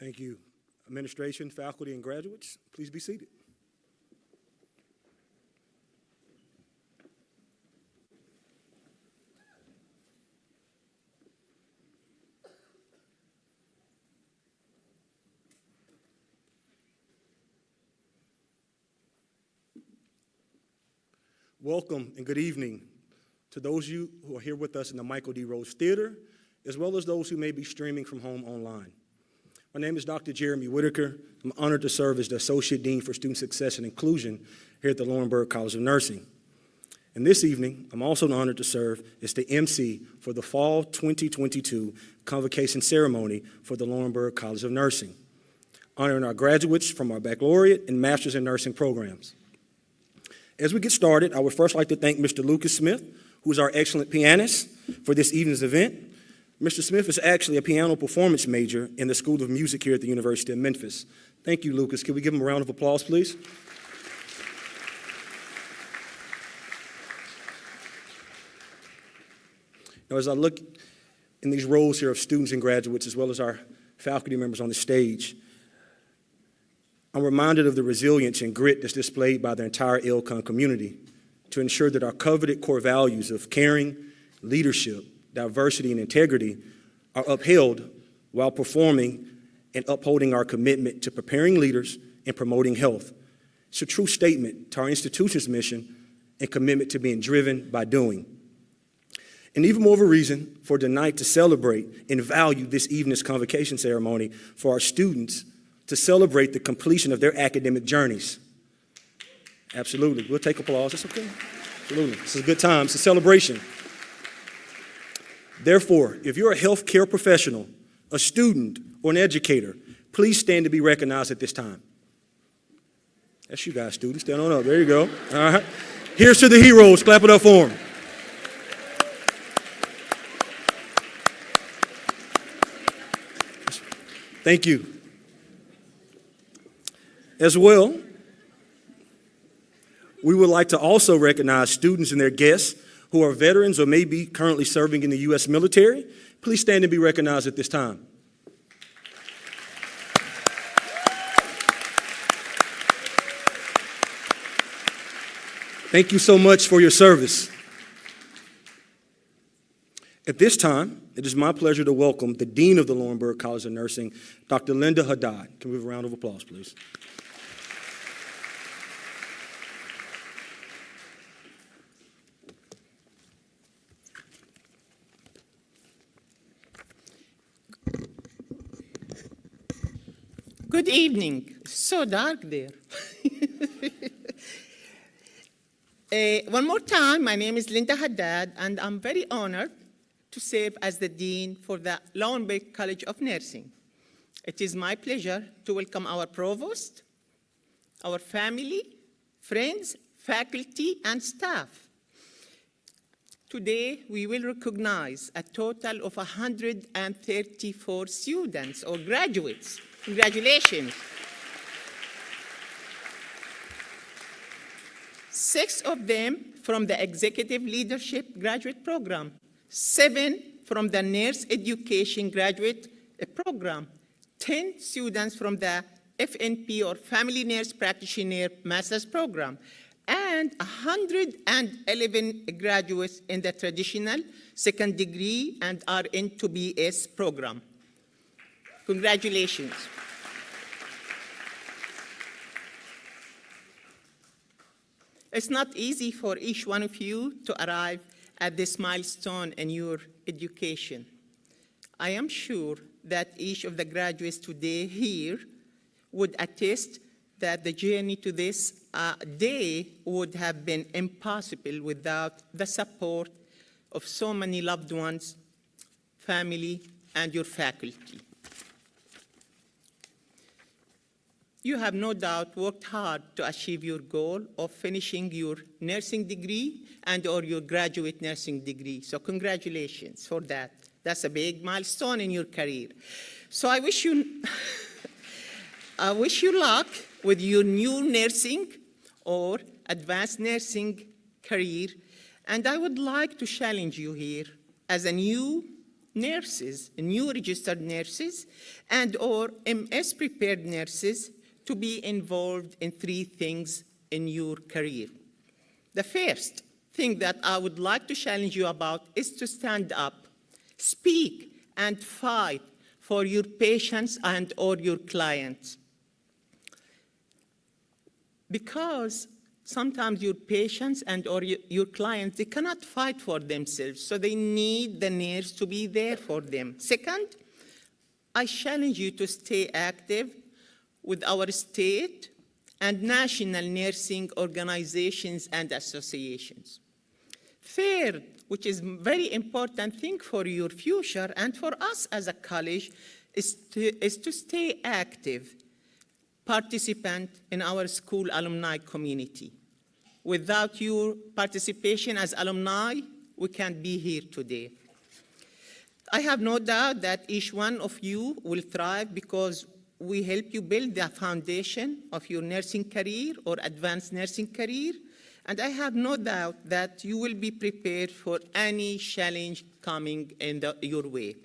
Thank you. Administration, faculty, and graduates, please be seated. Welcome and good evening to those of you who are here with us in the Michael D. Rose Theater, as well as those who may be streaming from home online. My name is Dr. Jeremy Whitaker. I'm honored to serve as the Associate Dean for Student Success and Inclusion here at the Laurinburg College of Nursing. And this evening, I'm also honored to serve as the MC for the Fall 2022 Convocation Ceremony for the Laurinburg College of Nursing, honoring our graduates from our baccalaureate and Master's in Nursing programs. As we get started, I would first like to thank Mr. Lucas Smith, who is our excellent pianist for this evening's event. Mr. Smith is actually a piano performance major in the School of Music here at the University of Memphis. Thank you, Lucas. Can we give him a round of applause, please? Now, as I look in these rows here of students and graduates, as well as our faculty members on the stage, I'm reminded of the resilience and grit that's displayed by the entire LCON community to ensure that our coveted core values of caring, leadership, diversity, and integrity are upheld while performing and upholding our commitment to preparing leaders and promoting health. It's a true statement to our institution's mission and commitment to being driven by doing. And even more of a reason for tonight to celebrate and value this evening's convocation ceremony for our students to celebrate the completion of their academic journeys. Absolutely. We'll take applause. That's okay. Absolutely. This is a good time. It's a celebration. Therefore, if you're a healthcare professional, a student, or an educator, please stand to be recognized at this time. That's you guys, students. Stand on up. There you go. All right. Here's to the heroes. Clap it up for them. Thank you. As well, we would like to also recognize students and their guests who are veterans or may be currently serving in the U.S. military. Please stand and be recognized at this time. Thank you so much for your service. At this time, it is my pleasure to welcome the Dean of the Laurinburg College of Nursing, Dr. Linda Haddad. Can we have a round of applause, please? Good evening. So dark there. One more time, my name is Linda Haddad, and I'm very honored to serve as the Dean for the Laurinburg College of Nursing. It is my pleasure to welcome our Provost, our family, friends, faculty, and staff. Today, we will recognize a total of 134 students or graduates. Congratulations. 6 of them from the Executive Leadership Graduate Program, 7 from the Nurse Education Graduate Program, 10 students from the FNP or Family Nurse Practitioner Master's Program, and 111 graduates in the traditional second degree and RN to BS program. Congratulations. It's not easy for each one of you to arrive at this milestone in your education. I am sure that each of the graduates today here would attest that the journey to this day would have been impossible without the support of so many loved ones, family, and your faculty. You have no doubt worked hard to achieve your goal of finishing your nursing degree and or your graduate nursing degree. So congratulations for that. That's a big milestone in your career. So I wish you, I wish you luck with your new nursing or advanced nursing career. And I would like to challenge you here as a new nurses, new registered nurses, and or MS prepared nurses to be involved in 3 things in your career. The first thing that I would like to challenge you about is to stand up, speak, and fight for your patients and or your clients. Because sometimes your patients and or your clients, they cannot fight for themselves, so they need the nurse to be there for them. Second, I challenge you to stay active with our state and national nursing organizations and associations. Third, which is a very important thing for your future and for us as a college, is to stay active participant in our school alumni community. Without your participation as alumni, we can't be here today. I have no doubt that each one of you will thrive because we help you build the foundation of your nursing career or advanced nursing career, and I have no doubt that you will be prepared for any challenge coming in your way.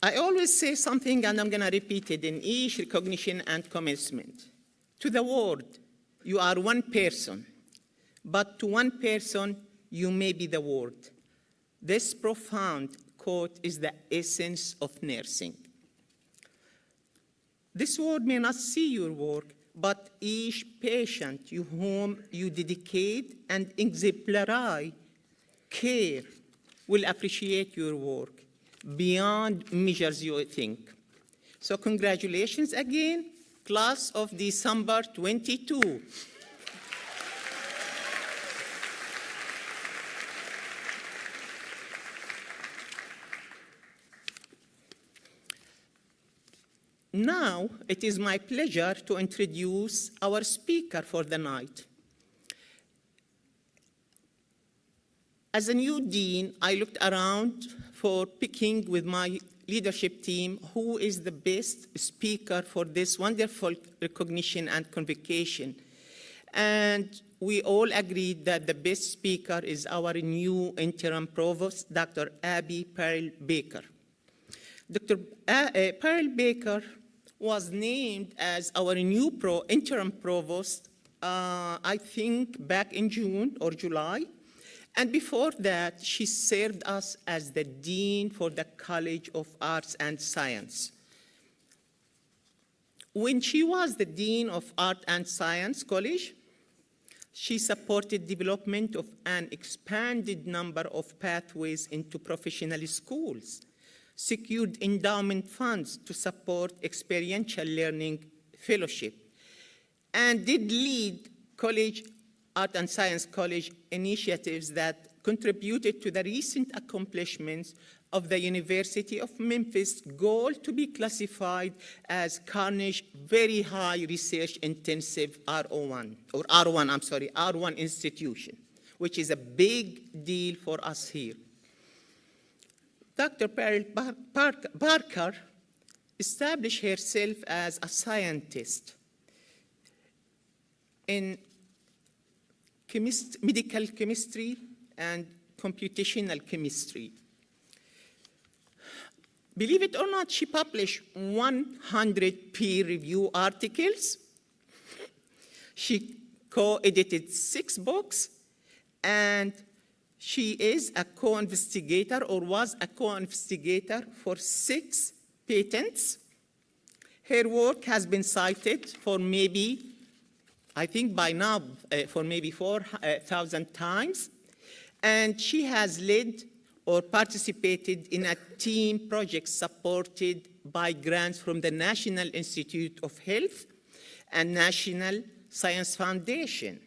I always say something, and I'm going to repeat it in each recognition and commencement. To the world, you are one person, but to one person, you may be the world. This profound quote is the essence of nursing. This world may not see your work, but each patient whom you dedicate and exemplary care will appreciate your work beyond measures you think. So congratulations again, class of December 22. Now, it is my pleasure to introduce our speaker for the night. As a new dean, I looked around for picking with my leadership team who is the best speaker for this wonderful recognition and convocation. And we all agreed that the best speaker is our new interim provost, Dr. Abby Pearl Baker. Dr. Pearl Baker was named as our new interim provost, I think back in June or July. And before that, she served us as the dean for the College of Arts and Science. When she was the dean of Art and Science College, she supported development of an expanded number of pathways into professional schools, secured endowment funds to support experiential learning fellowship, and did lead Art and Science College initiatives that contributed to the recent accomplishments of the University of Memphis' goal to be classified as Carnegie Very High Research Intensive R1 institution, which is a big deal for us here. Dr. Pearl Barker established herself as a scientist in medical chemistry and computational chemistry. Believe it or not, she published 100 peer-reviewed articles. She co-edited 6 books, and she is a co-investigator or was a co-investigator for 6 patents. Her work has been cited for maybe, I think by now, for maybe 4,000 times. And she has led or participated in a team project supported by grants from the National Institute of Health and National Science Foundation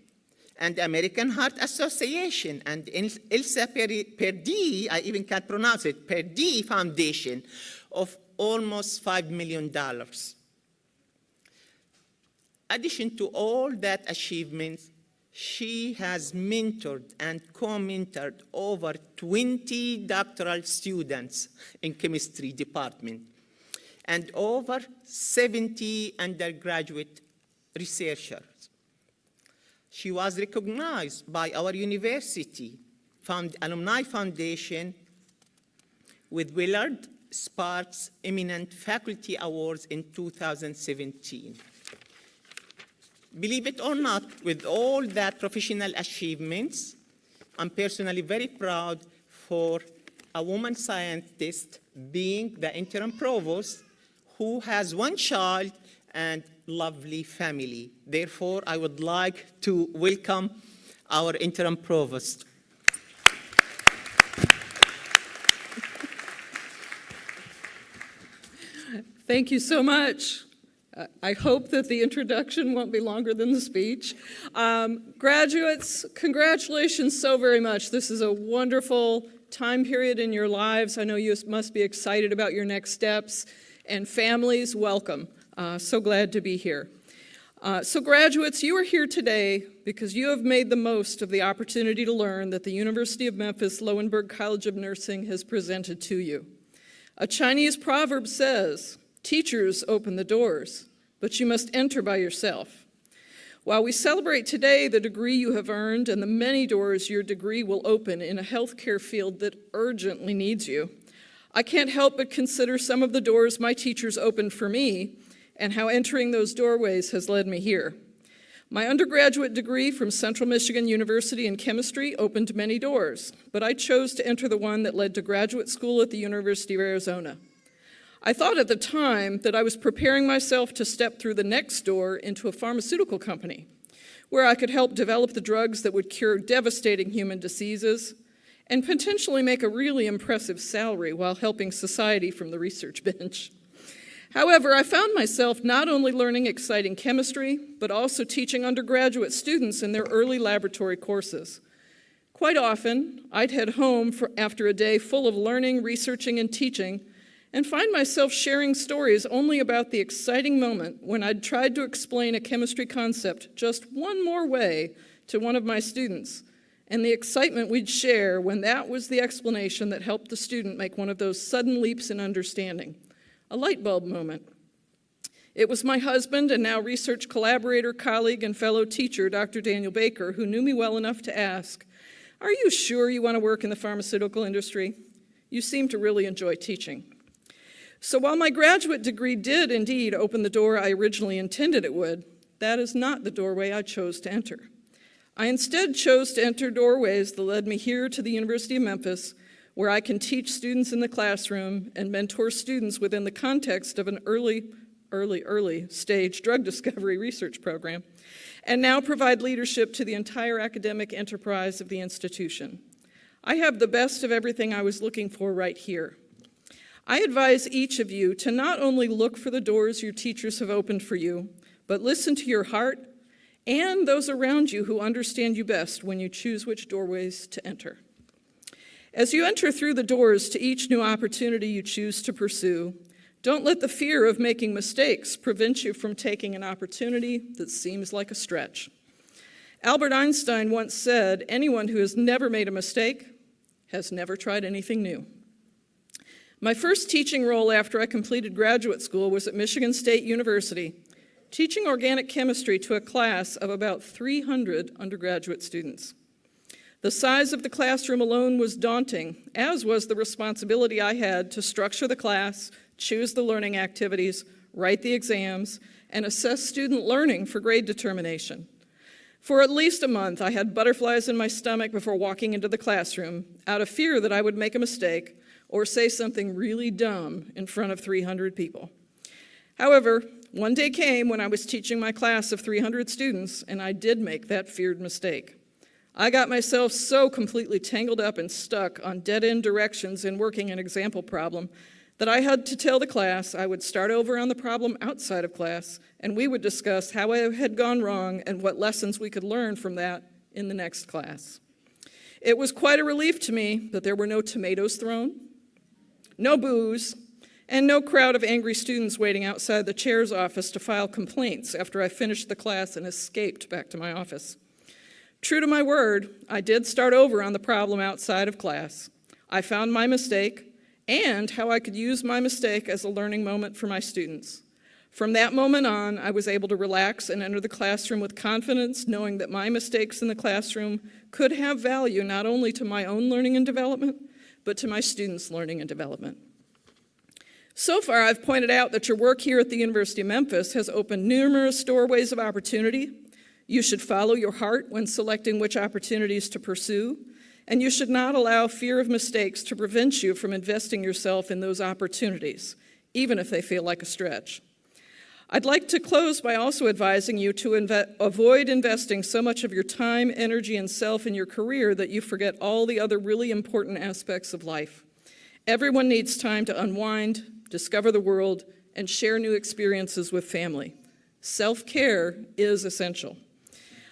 and American Heart Association and Elsa Perdue, I even can't pronounce it, Perdue Foundation of almost $5 million. Addition to all that achievements, she has mentored and co-mentored over 20 doctoral students in chemistry department and over 70 undergraduate researchers. She was recognized by our university Alumni Foundation with Willard Sparks Eminent Faculty Awards in 2017. Believe it or not, with all that professional achievements, I'm personally very proud for a woman scientist being the interim provost who has one child and lovely family. Therefore, I would like to welcome our interim provost. Thank you so much. I hope that the introduction won't be longer than the speech. Graduates, congratulations so very much. This is a wonderful time period in your lives. I know you must be excited about your next steps. And families, welcome. So glad to be here. So graduates, you are here today because you have made the most of the opportunity to learn that the University of Memphis Lowenberg College of Nursing has presented to you. A Chinese proverb says, "Teachers open the doors, but you must enter by yourself." While we celebrate today the degree you have earned and the many doors your degree will open in a healthcare field that urgently needs you, I can't help but consider some of the doors my teachers opened for me and how entering those doorways has led me here. My undergraduate degree from Central Michigan University in chemistry opened many doors, but I chose to enter the one that led to graduate school at the University of Arizona. I thought at the time that I was preparing myself to step through the next door into a pharmaceutical company, where I could help develop the drugs that would cure devastating human diseases and potentially make a really impressive salary while helping society from the research bench. However, I found myself not only learning exciting chemistry, but also teaching undergraduate students in their early laboratory courses. Quite often, I'd head home after a day full of learning, researching, and teaching, and find myself sharing stories only about the exciting moment when I'd tried to explain a chemistry concept just one more way to one of my students, and the excitement we'd share when that was the explanation that helped the student make one of those sudden leaps in understanding, a light bulb moment. It was my husband and now research collaborator, colleague, and fellow teacher, Dr. Daniel Baker, who knew me well enough to ask, "Are you sure you want to work in the pharmaceutical industry? You seem to really enjoy teaching." So while my graduate degree did indeed open the door I originally intended it would, that is not the doorway I chose to enter. I instead chose to enter doorways that led me here to the University of Memphis, where I can teach students in the classroom and mentor students within the context of an early stage drug discovery research program, and now provide leadership to the entire academic enterprise of the institution. I have the best of everything I was looking for right here. I advise each of you to not only look for the doors your teachers have opened for you, but listen to your heart and those around you who understand you best when you choose which doorways to enter. As you enter through the doors to each new opportunity you choose to pursue, don't let the fear of making mistakes prevent you from taking an opportunity that seems like a stretch. Albert Einstein once said, "Anyone who has never made a mistake has never tried anything new." My first teaching role after I completed graduate school was at Michigan State University, teaching organic chemistry to a class of about 300 undergraduate students. The size of the classroom alone was daunting, as was the responsibility I had to structure the class, choose the learning activities, write the exams, and assess student learning for grade determination. For at least a month, I had butterflies in my stomach before walking into the classroom, out of fear that I would make a mistake or say something really dumb in front of 300 people. However, one day came when I was teaching my class of 300 students, and I did make that feared mistake. I got myself so completely tangled up and stuck on dead-end directions in working an example problem that I had to tell the class I would start over on the problem outside of class, and we would discuss how I had gone wrong and what lessons we could learn from that in the next class. It was quite a relief to me that there were no tomatoes thrown, no booze, and no crowd of angry students waiting outside the chair's office to file complaints after I finished the class and escaped back to my office. True to my word, I did start over on the problem outside of class. I found my mistake and how I could use my mistake as a learning moment for my students. From that moment on, I was able to relax and enter the classroom with confidence, knowing that my mistakes in the classroom could have value not only to my own learning and development, but to my students' learning and development. So far, I've pointed out that your work here at the University of Memphis has opened numerous doorways of opportunity. You should follow your heart when selecting which opportunities to pursue, and you should not allow fear of mistakes to prevent you from investing yourself in those opportunities, even if they feel like a stretch. I'd like to close by also advising you to avoid investing so much of your time, energy, and self in your career that you forget all the other really important aspects of life. Everyone needs time to unwind, discover the world, and share new experiences with family. Self-care is essential.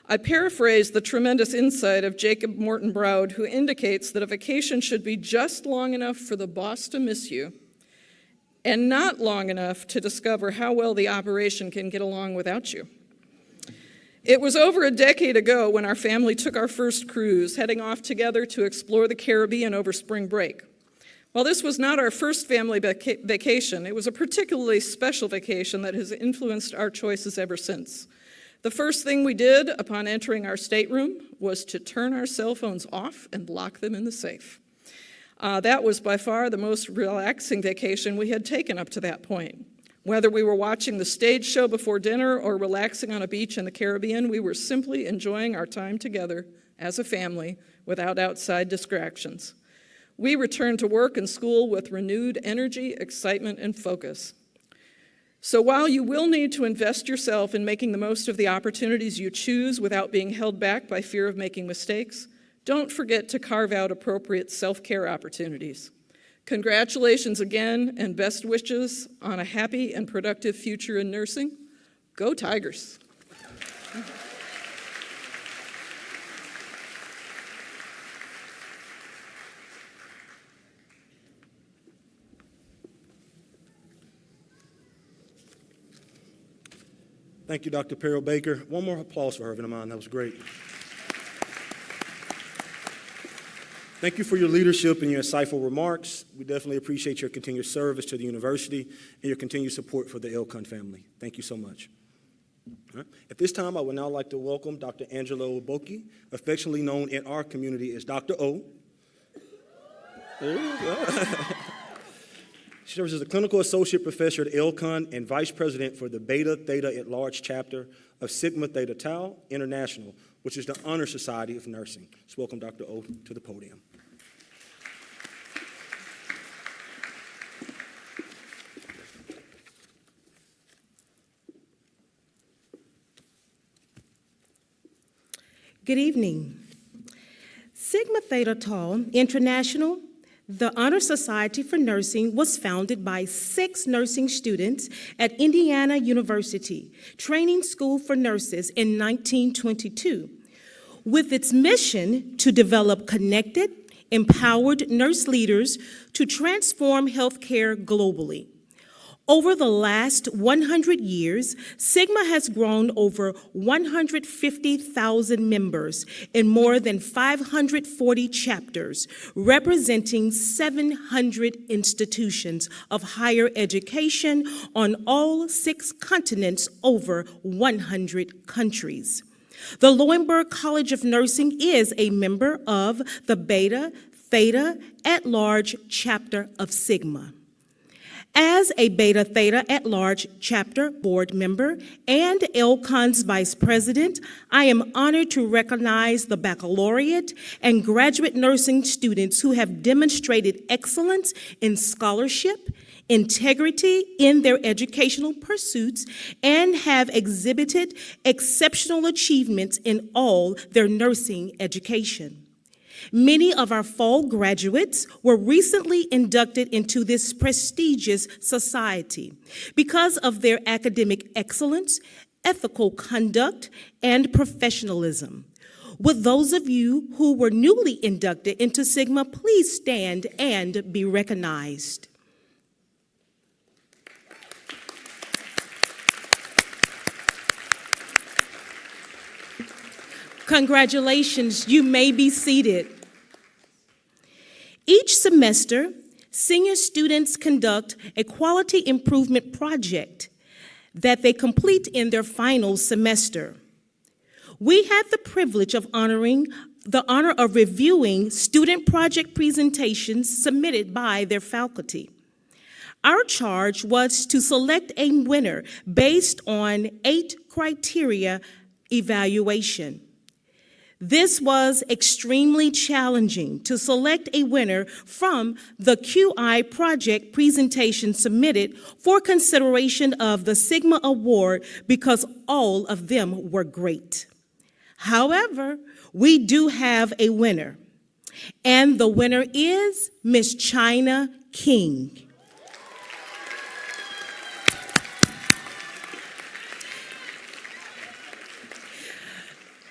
I paraphrase the tremendous insight of Jacob Morton Broud, who indicates that a vacation should be just long enough for the boss to miss you and not long enough to discover how well the operation can get along without you. It was over a decade ago when our family took our first cruise, heading off together to explore the Caribbean over spring break. While this was not our first family vacation, it was a particularly special vacation that has influenced our choices ever since. The first thing we did upon entering our stateroom was to turn our cell phones off and lock them in the safe. That was by far the most relaxing vacation we had taken up to that point. Whether we were watching the stage show before dinner or relaxing on a beach in the Caribbean, we were simply enjoying our time together as a family without outside distractions. We returned to work and school with renewed energy, excitement, and focus. So while you will need to invest yourself in making the most of the opportunities you choose without being held back by fear of making mistakes, don't forget to carve out appropriate self-care opportunities. Congratulations again, and best wishes on a happy and productive future in nursing. Go Tigers! Thank you, Dr. Perry Baker. One more applause for her, if you don't mind. That was great. Thank you for your leadership and your insightful remarks. We definitely appreciate your continued service to the university and your continued support for the LCON family. Thank you so much. All right. At this time, I would now like to welcome Dr. Angelo Bocchi, affectionately known in our community as Dr. O. There you go. She serves as a clinical associate professor at LCON and vice president for the Beta Theta at Large chapter of Sigma Theta Tau International, which is the Honor Society of Nursing. Let's welcome Dr. O to the podium. Good evening. Sigma Theta Tau International, the Honor Society for Nursing, was founded by 6 nursing students at Indiana University Training School for Nurses in 1922, with its mission to develop connected, empowered nurse leaders to transform healthcare globally. Over the last 100 years, Sigma has grown over 150,000 members in more than 540 chapters, representing 700 institutions of higher education on all 6 continents over 100 countries. The Lowenberg College of Nursing is a member of the Beta Theta at Large chapter of Sigma. As a Beta Theta at Large chapter board member and LCON's vice president, I am honored to recognize the baccalaureate and graduate nursing students who have demonstrated excellence in scholarship, integrity in their educational pursuits, and have exhibited exceptional achievements in all their nursing education. Many of our fall graduates were recently inducted into this prestigious society because of their academic excellence, ethical conduct, and professionalism. Would those of you who were newly inducted into Sigma please stand and be recognized? Congratulations, you may be seated. Each semester, senior students conduct a quality improvement project that they complete in their final semester. We had the privilege of honoring the honor of reviewing student project presentations submitted by their faculty. Our charge was to select a winner based on 8 criteria evaluation. This was extremely challenging to select a winner from the QI project presentation submitted for consideration of the Sigma Award because all of them were great. However, we do have a winner, and the winner is Miss China King.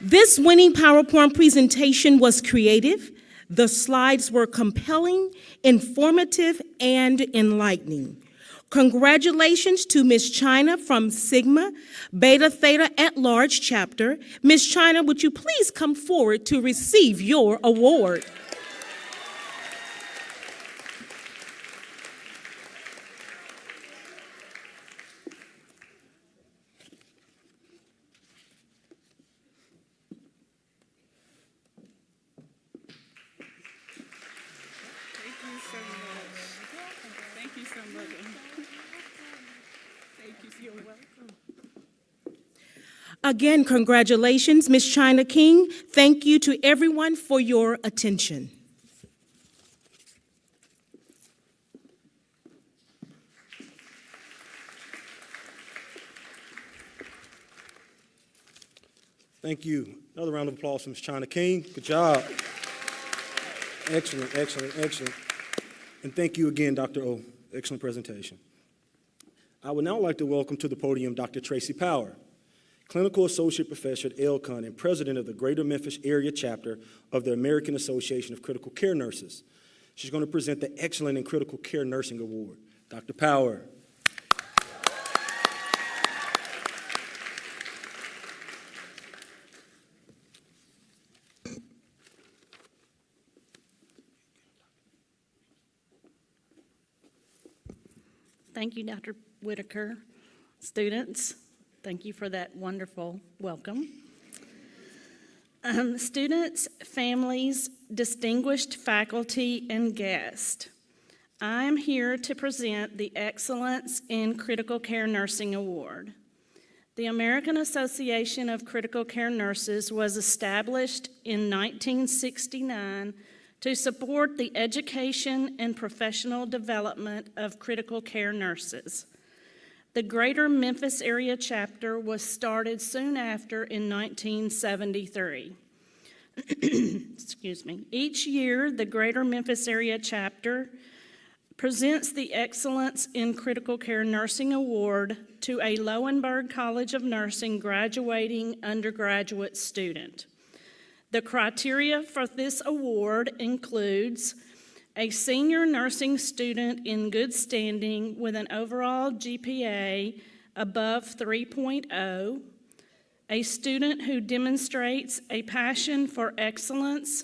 This winning PowerPoint presentation was creative. The slides were compelling, informative, and enlightening. Congratulations to Ms. China from Sigma Beta Theta at Large Chapter. Ms. China, would you please come forward to receive your award? Again, congratulations, Ms. China King. Thank you to everyone for your attention. Thank you. Another round of applause for Ms. China King. Good job. Excellent, excellent, excellent. And thank you again, Dr. O. Excellent presentation. I would now like to welcome to the podium Dr. Tracy Power, Clinical Associate Professor at LCON and President of the Greater Memphis Area Chapter of the American Association of Critical Care Nurses. She's going to present the Excellent in Critical Care Nursing Award. Dr. Power. Thank you, Dr. Whitaker. Students, thank you for that wonderful welcome. Students, families, distinguished faculty, and guests, I am here to present the Excellence in Critical Care Nursing Award. The American Association of Critical Care Nurses was established in 1969 to support the education and professional development of critical care nurses. The Greater Memphis Area Chapter was started soon after in 1973. Excuse me. Each year, the Greater Memphis Area Chapter presents the Excellence in Critical Care Nursing Award to a Lowenberg College of Nursing graduating undergraduate student. The criteria for this award includes a senior nursing student in good standing with an overall GPA above 3.0, a student who demonstrates a passion for excellence,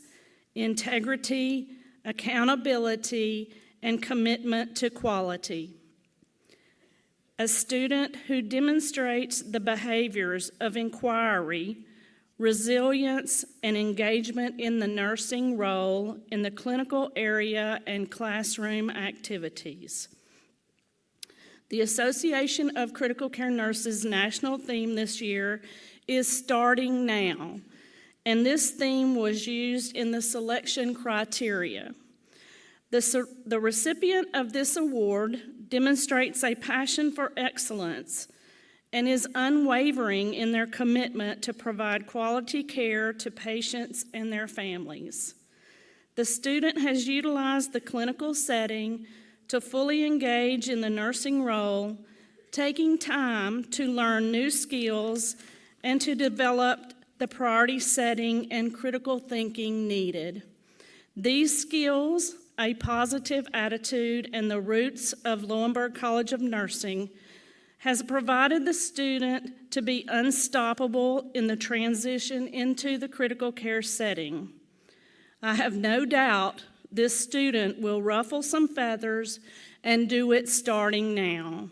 integrity, accountability, and commitment to quality, a student who demonstrates the behaviors of inquiry, resilience, and engagement in the nursing role in the clinical area and classroom activities. The Association of Critical Care Nurses' national theme this year is Starting Now, and this theme was used in the selection criteria. The recipient of this award demonstrates a passion for excellence and is unwavering in their commitment to provide quality care to patients and their families. The student has utilized the clinical setting to fully engage in the nursing role, taking time to learn new skills and to develop the priority setting and critical thinking needed. These skills, a positive attitude, and the roots of Lowenberg College of Nursing has provided the student to be unstoppable in the transition into the critical care setting. I have no doubt this student will ruffle some feathers and do it starting now.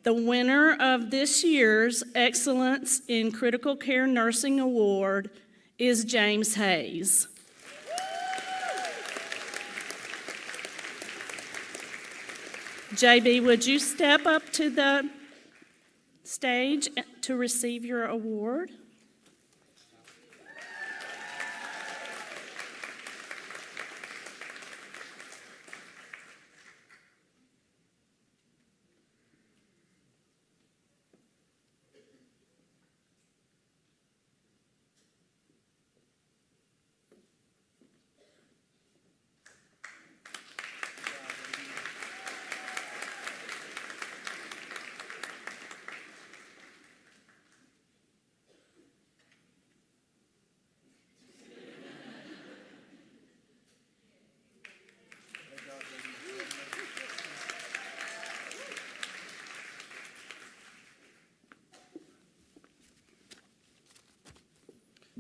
The winner of this year's Excellence in Critical Care Nursing Award is James Hayes. JB, would you step up to the stage to receive your award?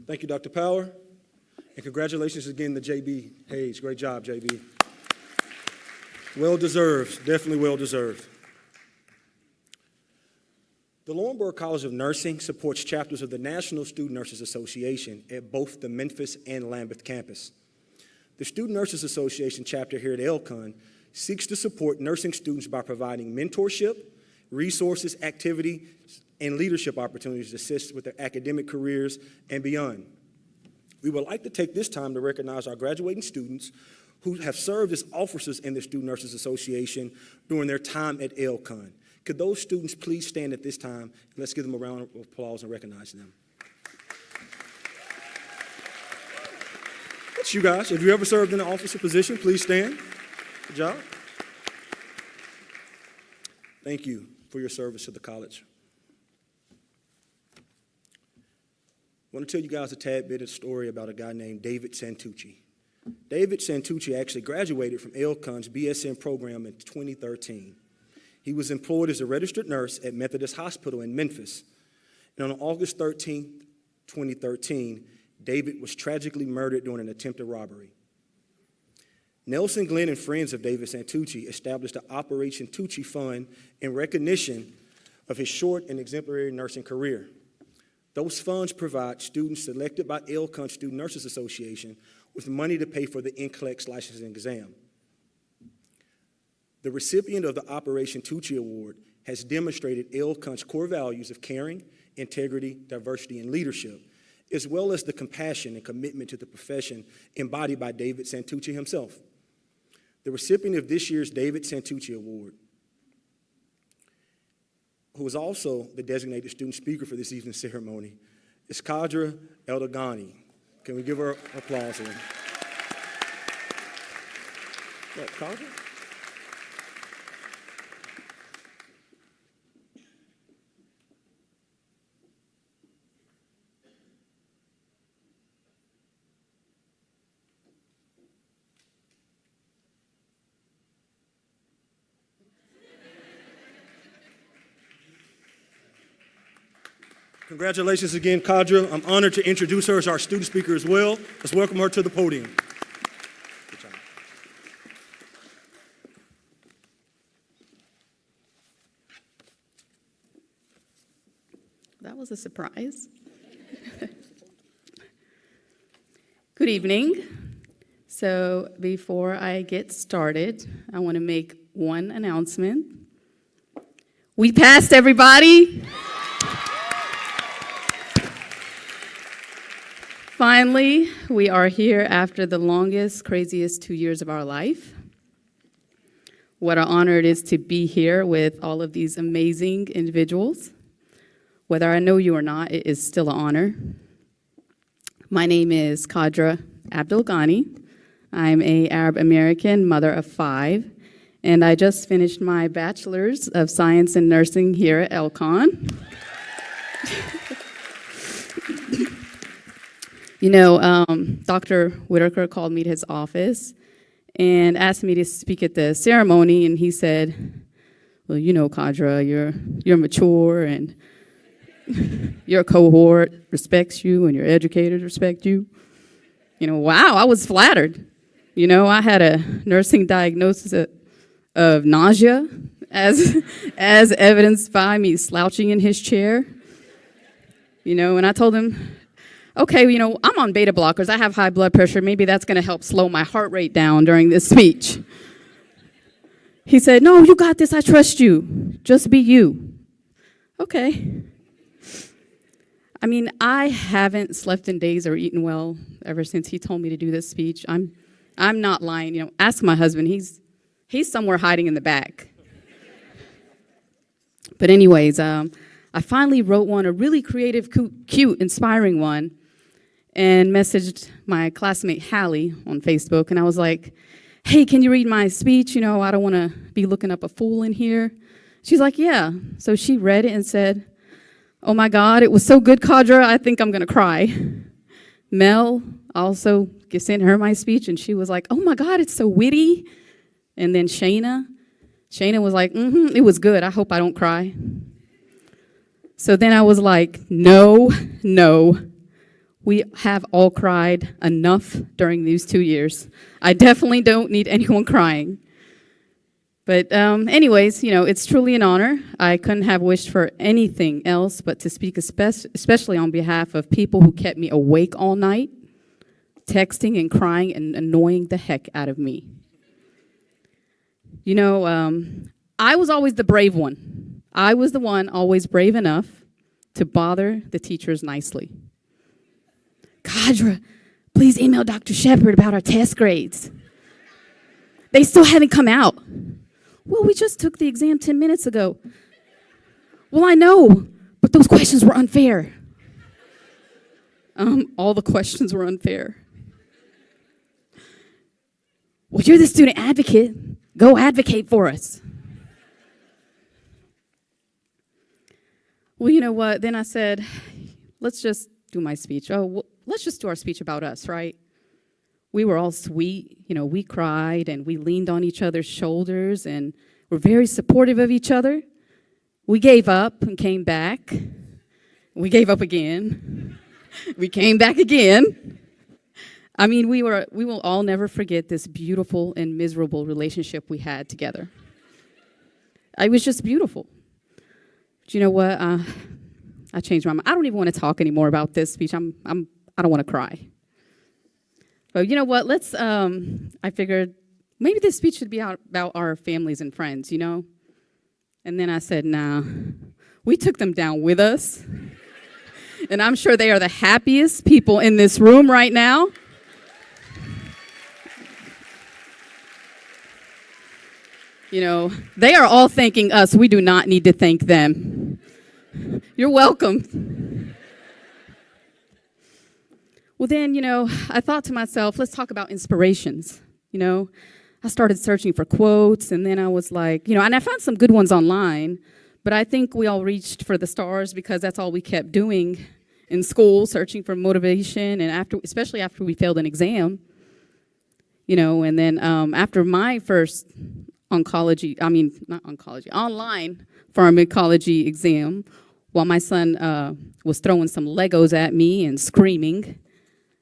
Thank you, Dr. Power. And congratulations again to JB Hayes. Great job, JB. Well deserved, definitely well deserved. The Laurinburg College of Nursing supports chapters of the National Student Nurses Association at both the Memphis and Lambeth campus. The Student Nurses Association chapter here at LCON seeks to support nursing students by providing mentorship, resources, activities, and leadership opportunities to assist with their academic careers and beyond. We would like to take this time to recognize our graduating students who have served as officers in the Student Nurses Association during their time at LCON. Could those students please stand at this time, and let's give them a round of applause and recognize them. That's you guys. If you ever served in an officer position, please stand. Good job. Thank you for your service to the college. I want to tell you guys a tad bit of story about a guy named David Santucci. David Santucci actually graduated from LCON's BSN program in 2013. He was employed as a registered nurse at Methodist Hospital in Memphis. And on August 13, 2013, David was tragically murdered during an attempted robbery. Nelson Glenn and friends of David Santucci established the Operation Tucci Fund in recognition of his short and exemplary nursing career. Those funds provide students selected by LCON Student Nurses Association with money to pay for the NCLEX licensing exam. The recipient of the Operation Tucci Award has demonstrated LCON's core values of caring, integrity, diversity, and leadership, as well as the compassion and commitment to the profession embodied by David Santucci himself. The recipient of this year's David Santucci Award, who is also the designated student speaker for this evening's ceremony, is Kadra Eldagani. Can we give her applause here? What, Kadra? Congratulations again, Kadra. I'm honored to introduce her as our student speaker as well. Let's welcome her to the podium. Good job. That was a surprise. Good evening. So before I get started, I want to make one announcement. We passed, everybody. Finally, we are here after the longest, craziest 2 years of our life. What an honor it is to be here with all of these amazing individuals. Whether I know you or not, it is still an honor. My name is Kadra Abdelghani. I'm an Arab American mother of 5, and I just finished my Bachelor's of Science in Nursing here at LCON. You know, Dr. Whitaker called me to his office and asked me to speak at the ceremony, and he said, well, you know, Kadra, you're mature, and your cohort respects you, and your educators respect you. You know, wow, I was flattered. You know, I had a nursing diagnosis of nausea, as evidenced by me slouching in his chair. You know, and I told him, okay, you know, I'm on beta blockers. I have high blood pressure. Maybe that's going to help slow my heart rate down during this speech. He said, no, you got this. I trust you. Just be you. Okay. I mean, I haven't slept in days or eaten well ever since he told me to do this speech. I'm not lying. You know, ask my husband. He's somewhere hiding in the back. But anyways, I finally wrote one, a really creative, cute, inspiring one, and messaged my classmate Hallie on Facebook, and I was like, hey, can you read my speech? You know, I don't want to be looking up a fool in here. She's like, yeah. So she read it and said, oh my God, it was so good, Kadra, I think I'm going to cry. Mel also sent her my speech, and she was like, oh my God, it's so witty. And then Shayna was like, it was good. I hope I don't cry. So then I was like, no. We have all cried enough during these 2 years. I definitely don't need anyone crying. But anyways, you know, it's truly an honor. I couldn't have wished for anything else but to speak especially on behalf of people who kept me awake all night, texting and crying and annoying the heck out of me. You know, I was always the brave one. I was the one always brave enough to bother the teachers nicely. Kadra, please email Dr. Shepard about our test grades. They still haven't come out. Well, we just took the exam 10 minutes ago. Well, I know, but those questions were unfair. All the questions were unfair. Well, you're the student advocate. Go advocate for us. Well, you know what? Then I said, let's just do my speech. Let's just do our speech about us, right? We were all sweet. You know, we cried and we leaned on each other's shoulders and were very supportive of each other. We gave up and came back. We gave up again. We came back again. I mean, we will all never forget this beautiful and miserable relationship we had together. It was just beautiful. But you know what? I changed my mind. I don't even want to talk anymore about this speech. I don't want to cry. But you know what? I figured maybe this speech should be about our families and friends, you know? And then I said, nah, we took them down with us. And I'm sure they are the happiest people in this room right now. You know, they are all thanking us. We do not need to thank them. You're welcome. Well, then, you know, I thought to myself, let's talk about inspirations. You know, I started searching for quotes, and then I was like, you know, and I found some good ones online, but I think we all reached for the stars because that's all we kept doing in school, searching for motivation, and especially after we failed an exam. You know, and then after my first online pharmacology exam, while my son was throwing some Legos at me and screaming,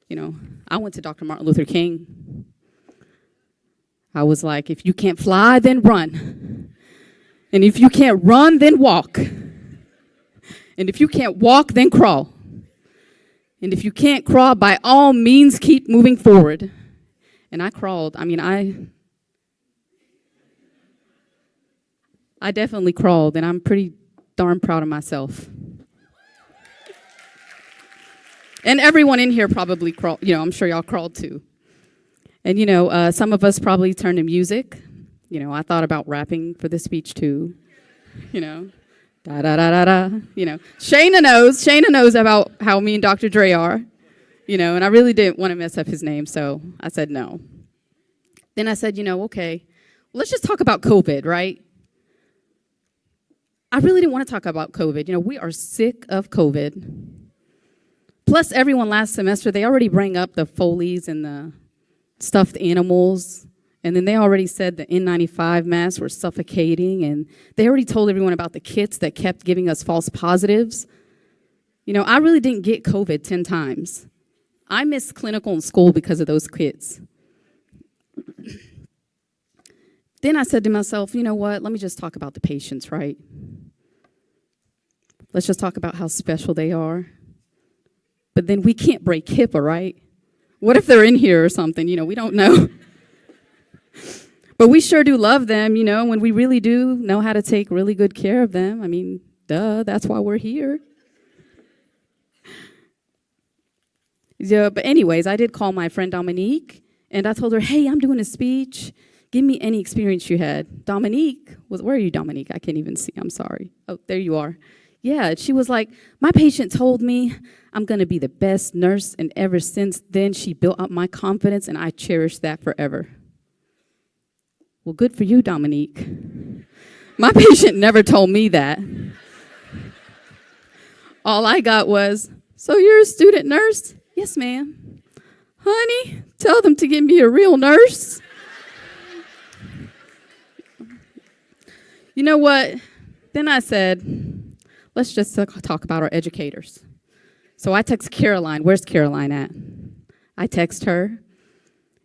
you know, I went to Dr. Martin Luther King. I was like, if you can't fly, then run. And if you can't run, then walk. And if you can't walk, then crawl. And if you can't crawl, by all means, keep moving forward. And I crawled. I mean, I definitely crawled, and I'm pretty darn proud of myself. And everyone in here probably crawled. You know, I'm sure y'all crawled too. And, you know, some of us probably turned to music. You know, I thought about rapping for this speech too. You know, da-da-da-da-da. You know, Shayna knows about how me and Dr. Dre are. You know, and I really didn't want to mess up his name, so I said no. Then I said, you know, okay, let's just talk about COVID, right? I really didn't want to talk about COVID. You know, we are sick of COVID. Plus, everyone last semester, they already bring up the Foleys and the stuffed animals. And then they already said the N95 masks were suffocating. And they already told everyone about the kits that kept giving us false positives. You know, I really didn't get COVID 10 times. I missed clinical in school because of those kits. Then I said to myself, you know what? Let me just talk about the patients, right? Let's just talk about how special they are. But then we can't break HIPAA, right? What if they're in here or something? We don't know. But we sure do love them, when we really do know how to take really good care of them. I mean, duh, that's why we're here. Yeah, but anyways, I did call my friend Dominique, and I told her, hey, I'm doing a speech. Give me any experience you had. Dominique, where are you, Dominique? I can't even see, I'm sorry. Oh, there you are. Yeah, she was like, my patient told me I'm going to be the best nurse, and ever since then, she built up my confidence, and I cherish that forever. Well, good for you, Dominique. My patient never told me that. All I got was, so you're a student nurse? Yes, ma'am. Honey, tell them to get me a real nurse. You know what? Then I said, let's just talk about our educators. So I text Caroline. Where's Caroline at? I text her,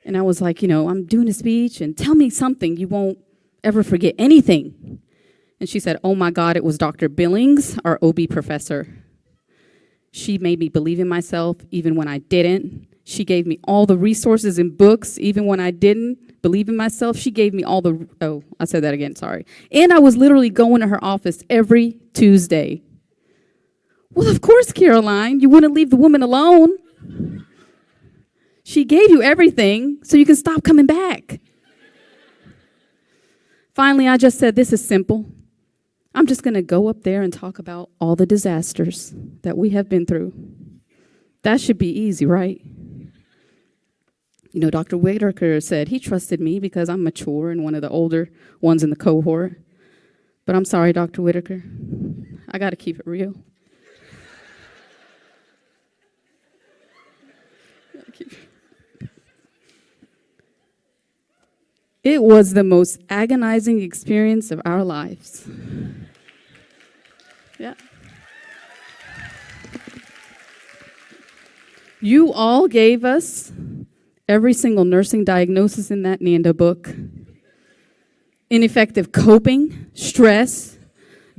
and I was like, I'm doing a speech, and tell me something you won't ever forget, anything. And she said, oh my God, it was Dr. Billings, our OB professor. She made me believe in myself even when I didn't. She gave me all the resources and books even when I didn't believe in myself. She gave me all the, I said that again, sorry. And I was literally going to her office every Tuesday. Well, of course, Caroline, you wouldn't leave the woman alone. She gave you everything so you can stop coming back. Finally, I just said, this is simple. I'm just going to go up there and talk about all the disasters that we have been through. That should be easy, right? Dr. Whitaker said he trusted me because I'm mature and one of the older ones in the cohort. But I'm sorry, Dr. Whitaker. I got to keep it real. It was the most agonizing experience of our lives. Yeah. You all gave us every single nursing diagnosis in that NANDA book. Ineffective coping, stress,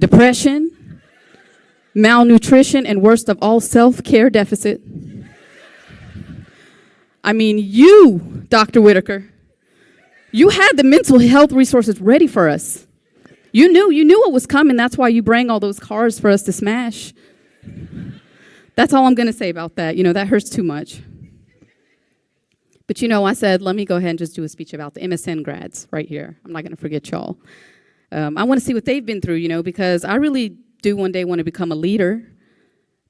depression, malnutrition, and worst of all, self-care deficit. I mean, you, Dr. Whitaker, you had the mental health resources ready for us. You knew what was coming. That's why you bring all those cars for us to smash. That's all I'm going to say about that. That hurts too much. But I said, let me go ahead and just do a speech about the MSN grads right here. I'm not going to forget y'all. I want to see what they've been through, because I really do one day want to become a leader.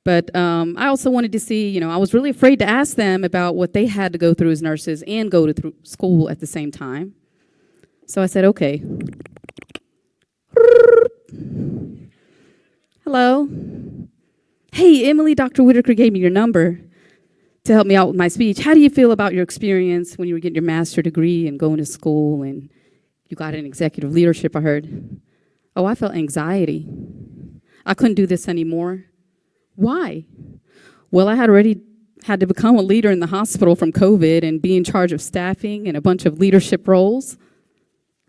But I also wanted to see, I was really afraid to ask them about what they had to go through as nurses and go to school at the same time. So I said, okay. Hello. Hey, Emily, Dr. Whitaker gave me your number to help me out with my speech. How do you feel about your experience when you were getting your master's degree and going to school and you got an executive leadership, I heard? Oh, I felt anxiety. I couldn't do this anymore. Why? Well, I had already had to become a leader in the hospital from COVID and be in charge of staffing and a bunch of leadership roles.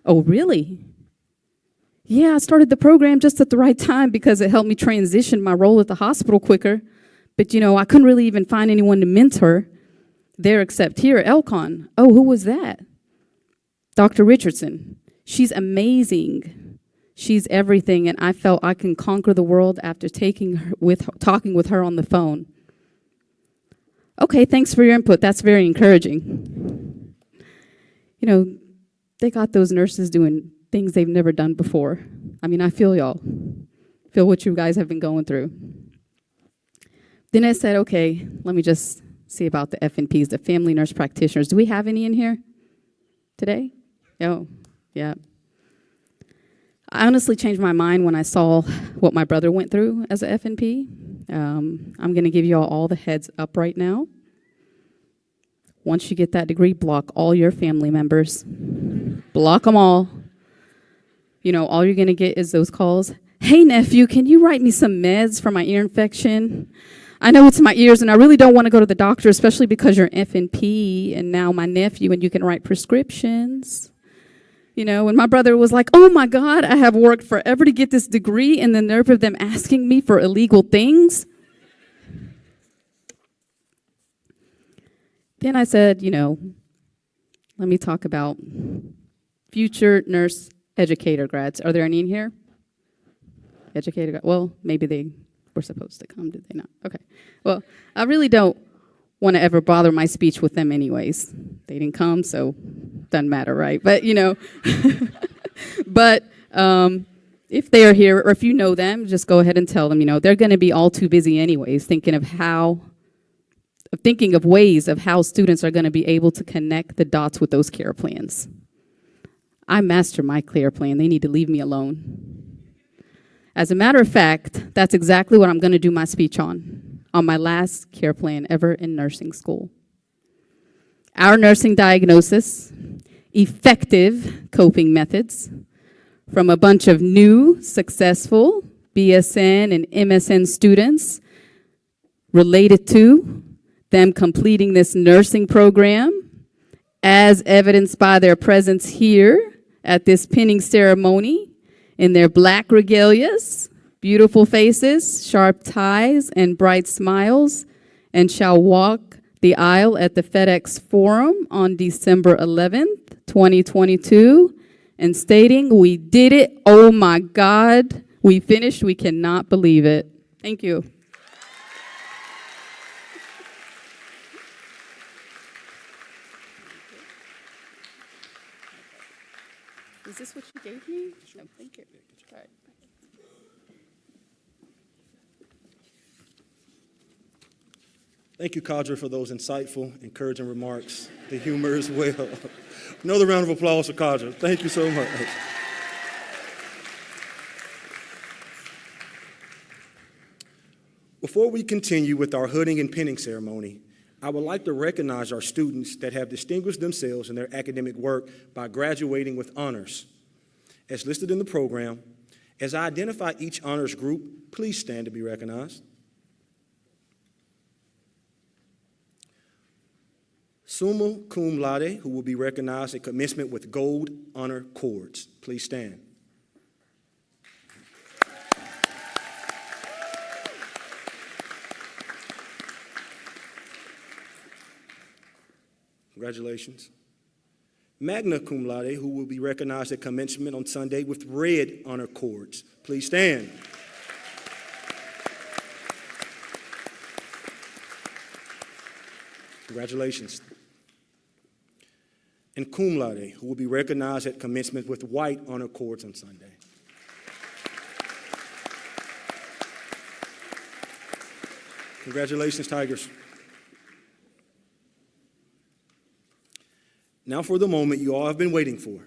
Oh, really? Yeah, I started the program just at the right time because it helped me transition my role at the hospital quicker. But, I couldn't really even find anyone to mentor there except here at LCON. Oh, who was that? Dr. Richardson. She's amazing. She's everything, and I felt I can conquer the world after talking with her on the phone. Okay, thanks for your input. That's very encouraging. They got those nurses doing things they've never done before. I mean, I feel y'all. Feel what you guys have been going through. Then I said, okay, let me just see about the FNPs, the family nurse practitioners. Do we have any in here today? Oh, yeah. I honestly changed my mind when I saw what my brother went through as a FNP. I'm going to give you all the heads up right now. Once you get that degree, block all your family members. Block them all. All you're going to get is those calls. Hey, nephew, can you write me some meds for my ear infection? I know it's my ears, and I really don't want to go to the doctor, especially because you're FNP, and now my nephew, and you can write prescriptions. And my brother was like, oh my God, I have worked forever to get this degree, and the nerve of them asking me for illegal things. Then I said, let me talk about future nurse educator grads. Are there any in here? Well, maybe they were supposed to come, did they not? Okay. Well, I really don't want to ever bother my speech with them anyways. They didn't come, so doesn't matter, right? But, but if they are here, or if you know them, just go ahead and tell them, they're going to be all too busy anyways, thinking of ways of how students are going to be able to connect the dots with those care plans. I master my care plan. They need to leave me alone. As a matter of fact, that's exactly what I'm going to do my speech on my last care plan ever in nursing school. Our nursing diagnosis, effective coping methods from a bunch of new, successful BSN and MSN students related to them completing this nursing program, as evidenced by their presence here at this pinning ceremony in their black regalias, beautiful faces, sharp ties, and bright smiles, and shall walk the aisle at the FedEx Forum on December 11th, 2022, and stating, "We did it, oh my God, we finished, we cannot believe it." Thank you. Is this what you gave me? No, thank you. All right. Thank you, Kadra, for those insightful, encouraging remarks, the humor as well. Another round of applause for Kadra. Thank you so much. Before we continue with our hooding and pinning ceremony, I would like to recognize our students that have distinguished themselves in their academic work by graduating with honors. As listed in the program, as I identify each honors group, please stand to be recognized. Summa cum laude, who will be recognized at commencement with gold honor cords. Please stand. Congratulations. Magna cum laude, who will be recognized at commencement on Sunday with red honor cords. Please stand. Congratulations. And cum laude, who will be recognized at commencement with white honor cords on Sunday. Congratulations, Tigers. Now for the moment you all have been waiting for.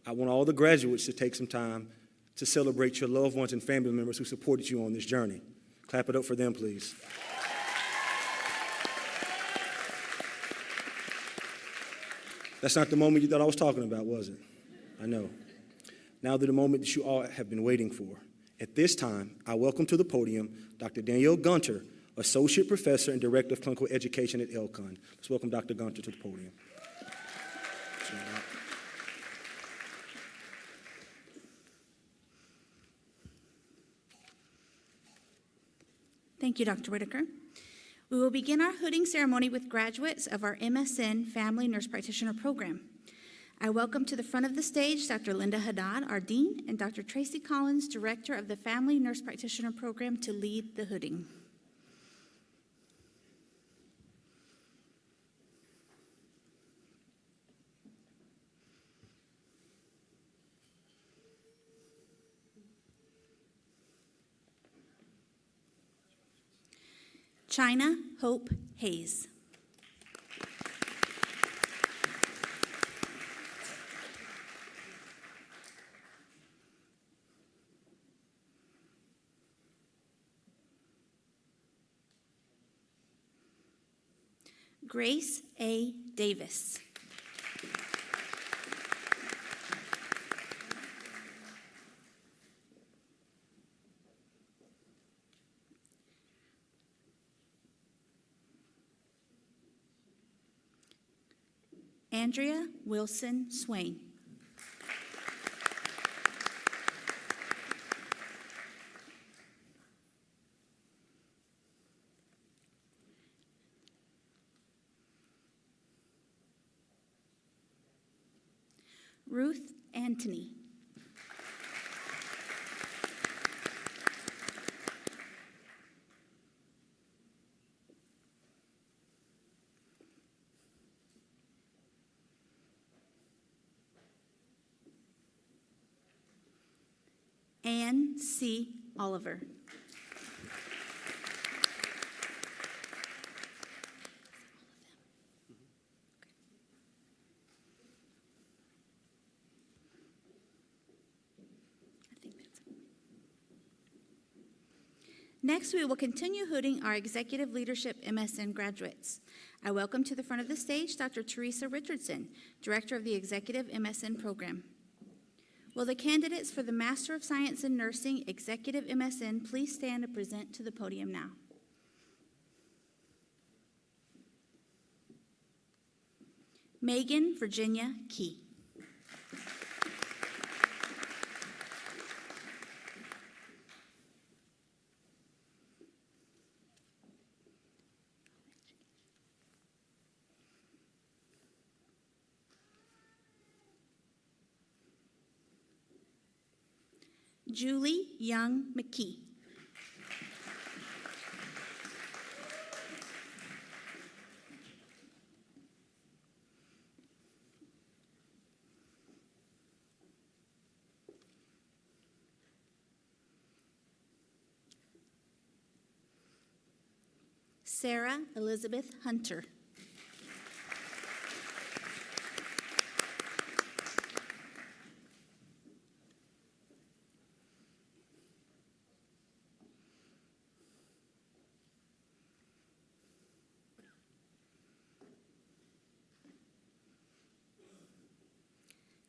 I want all the graduates to take some time to celebrate your loved ones and family members who supported you on this journey. Clap it up for them, please. That's not the moment you thought I was talking about, was it? I know. Now to the moment that you all have been waiting for. At this time, I welcome to the podium Dr. Danielle Gunter, Associate Professor and Director of Clinical Education at LCON. Let's welcome Dr. Gunter to the podium. Thank you, Dr. Whitaker. We will begin our hooding ceremony with graduates of our MSN Family Nurse Practitioner Program. I welcome to the front of the stage Dr. Linda Haddad, our Dean, and Dr. Tracy Collins, Director of the Family Nurse Practitioner Program, to lead the hooding. China Hope Hayes. Grace A. Davis. Andrea Wilson Swain. Ruth Antony. Ann C. Oliver. Next, we will continue hooting our Executive Leadership MSN graduates. I welcome to the front of the stage Dr. Teresa Richardson, Director of the Executive MSN Program. Will the candidates for the Master of Science in Nursing Executive MSN please stand and present to the podium now? Megan Virginia Key. Julie Young McKee. Sarah Elizabeth Hunter.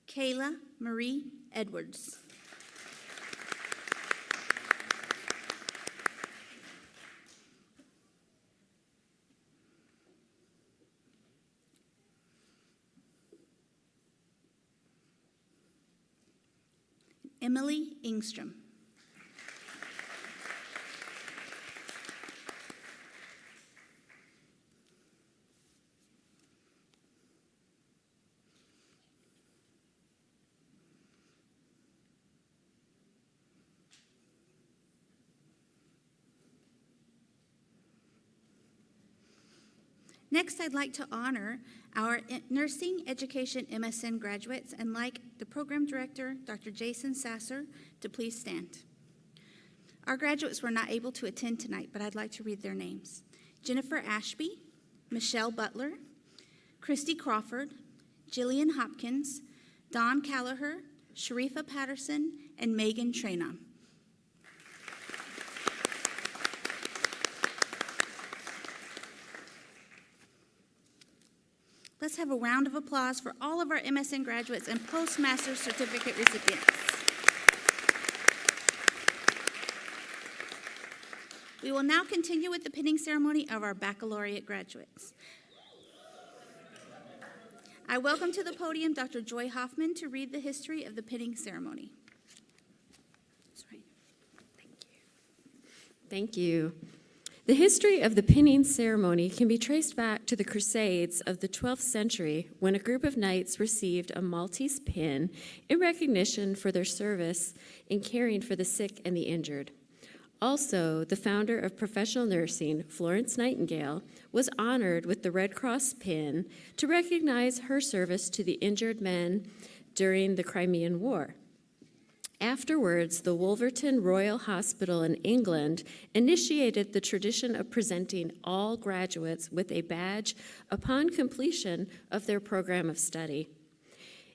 Kayla Marie Edwards. Emily Ingstrom. Next, I'd like to honor our Nursing Education MSN graduates and like the Program Director, Dr. Jason Sasser, to please stand. Our graduates were not able to attend tonight, but I'd like to read their names. Jennifer Ashby, Michelle Butler, Christy Crawford, Jillian Hopkins, Dawn Callagher, Sharifa Patterson, and Megan Trainum. Let's have a round of applause for all of our MSN graduates and postmaster's certificate recipients. We will now continue with the pinning ceremony of our baccalaureate graduates. I welcome to the podium Dr. Joy Hoffman to read the history of the pinning ceremony. That's right. Thank you. Thank you. The history of the pinning ceremony can be traced back to the Crusades of the 12th century, when a group of knights received a Maltese pin in recognition for their service in caring for the sick and the injured. Also, the founder of professional nursing, Florence Nightingale, was honored with the Red Cross pin to recognize her service to the injured men during the Crimean War. Afterwards, the Wolverton Royal Hospital in England initiated the tradition of presenting all graduates with a badge upon completion of their program of study.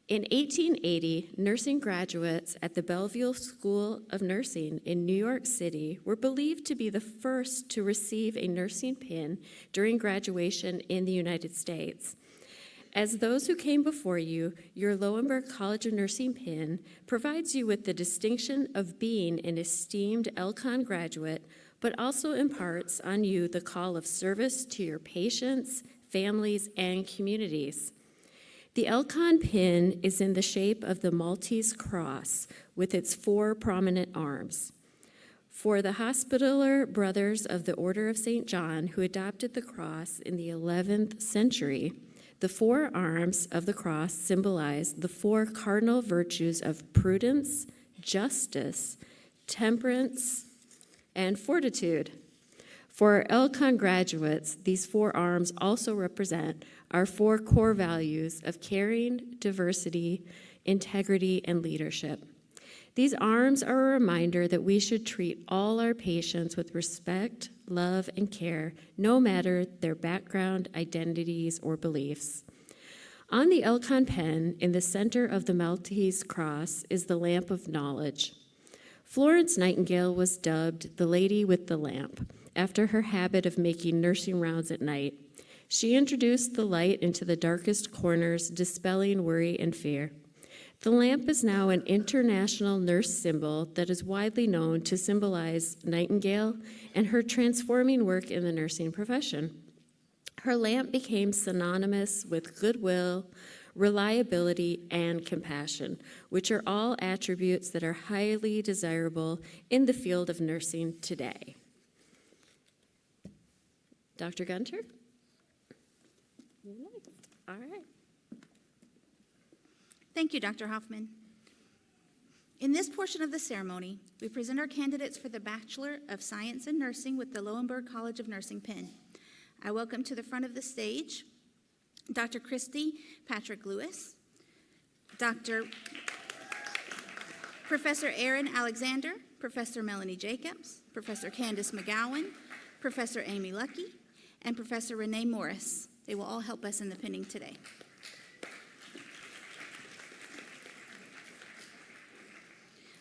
In 1880, nursing graduates at the Bellevue School of Nursing in New York City were believed to be the first to receive a nursing pin during graduation in the United States. As those who came before you, your Lowenberg College of Nursing pin provides you with the distinction of being an esteemed LCON graduate, but also imparts on you the call of service to your patients, families, and communities. The LCON pin is in the shape of the Maltese cross with its 4 prominent arms. For the Hospitaller Brothers of the Order of St. John, who adopted the cross in the 11th century, The four arms of the cross symbolize the four cardinal virtues of prudence, justice, temperance, and fortitude. For our LCON graduates, these four arms also represent our four core values of caring, diversity, integrity, and leadership. These arms are a reminder that we should treat all our patients with respect, love, and care, no matter their background, identities, or beliefs. On the LCON pen, in the center of the Maltese cross, is the lamp of knowledge. Florence Nightingale was dubbed the Lady with the Lamp, after her habit of making nursing rounds at night. She introduced the light into the darkest corners, dispelling worry and fear. The lamp is now an international nurse symbol that is widely known to symbolize Nightingale and her transforming work in the nursing profession. Her lamp became synonymous with goodwill, reliability, and compassion, which are all attributes that are highly desirable in the field of nursing today. Dr. Gunter? You're next. All right. Thank you, Dr. Hoffman. In this portion of the ceremony, we present our candidates for the Bachelor of Science in Nursing with the Lowenberg College of Nursing Penn. I welcome to the front of the stage Dr. Christy Patrick Lewis, Professor Aaron Alexander, Professor Melanie Jacobs, Professor Candace McGowan, Professor Amy Lucky, and Professor Renee Morris. They will all help us in the pinning today.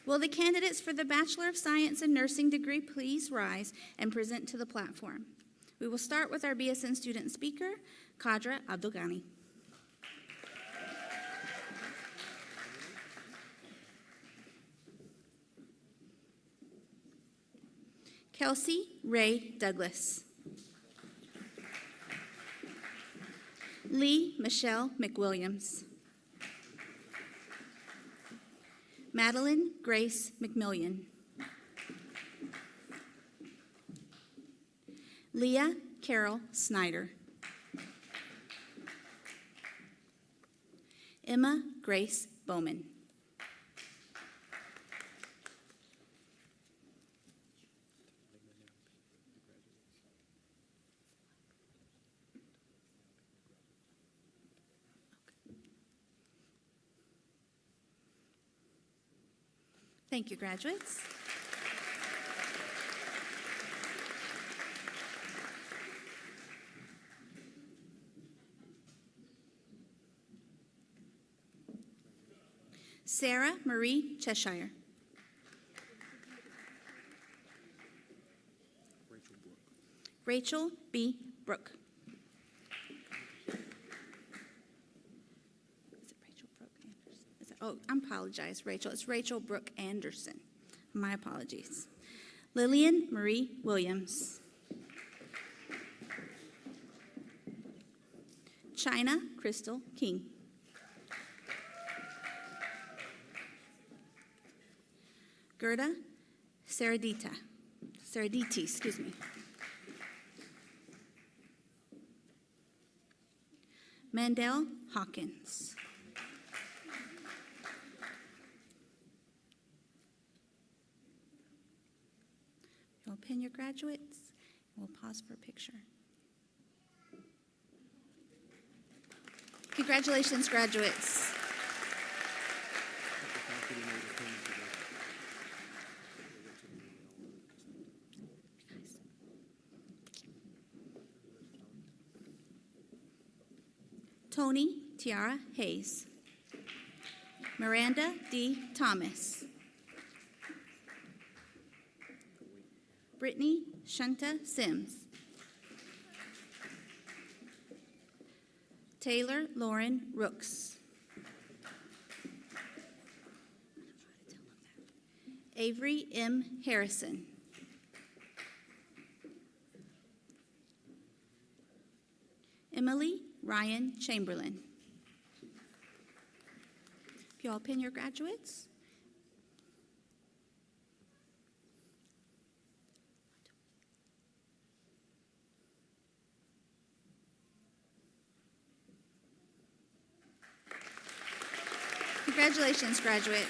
Will the candidates for the Bachelor of Science in Nursing degree please rise and present to the platform? We will start with our BSN student speaker, Kadra Abdulghani. Kelsey Ray Douglas. Lee Michelle McWilliams. Madeline Grace McMillian. Leah Carol Snyder. Emma Grace Bowman. Thank you, graduates. Sarah Marie Cheshire. Rachel B. Brooke. Is it Rachel Brooke Anderson? Oh, I apologize, Rachel. It's Rachel Brooke Anderson. My apologies. Lillian Marie Williams. China Crystal King. Gerda Saraditi, excuse me. Mandel Hawkins. You'll pin your graduates. We'll pause for a picture. Congratulations, graduates. Tony Tiara Hayes. Miranda D. Thomas. Brittany Shunta Sims. Taylor Lauren Rooks. Avery M. Harrison. Emily Ryan Chamberlain. If you all pin your graduates. Congratulations, graduates.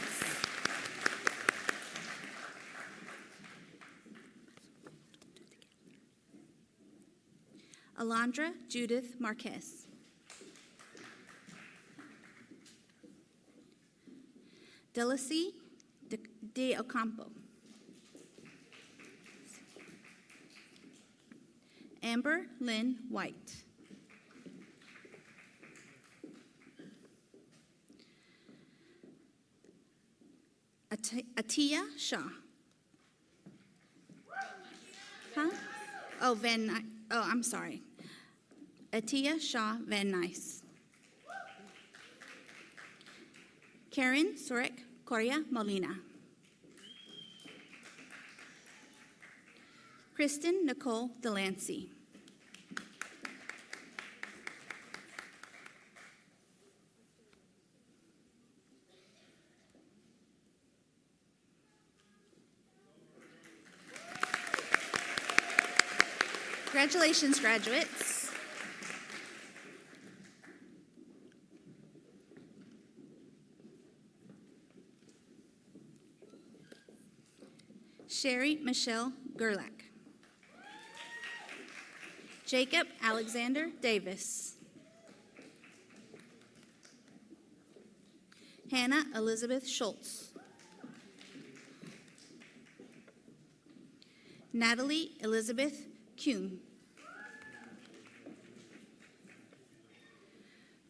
Alondra Judith Marquez. Delacy de Ocampo. Amber Lynn White. Atia Shaw. Huh? Oh, I'm sorry. Atia Shaw Van Nice. Karen Surek Correa Molina. Kristen Nicole Delancey. Congratulations, graduates. Sherry Michelle Gerlach. Jacob Alexander Davis. Hannah Elizabeth Schultz. Natalie Elizabeth Kuhn.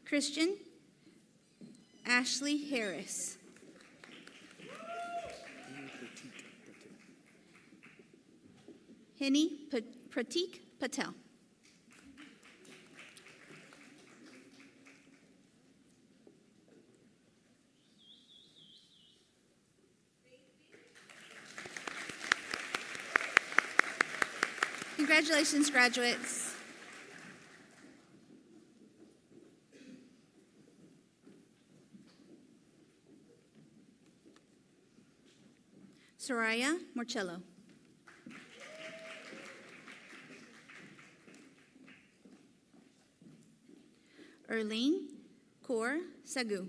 Christian Ashley Harris. Henny Pratik Patel. Congratulations, graduates. Soraya Morcello. Erlene Kaur Sagu.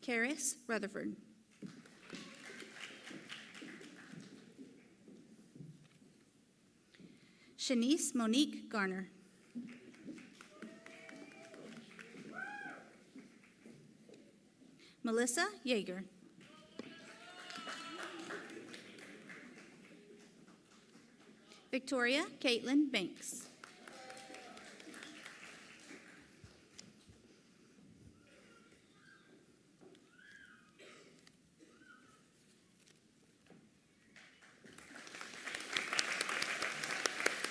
Karis Rutherford. Shanice Monique Garner. Melissa Yeager. Victoria Caitlin Banks.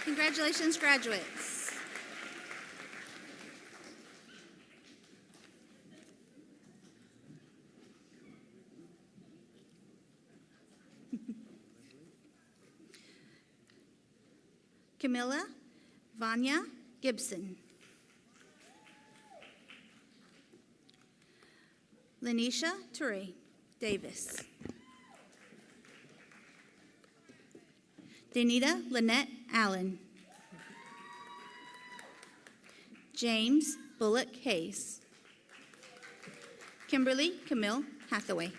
Congratulations, graduates. Camilla Vanya Gibson. Lanisha Ture Davis. Danita Lynette Allen. James Bullock Hayes. Kimberly Camille Hathaway.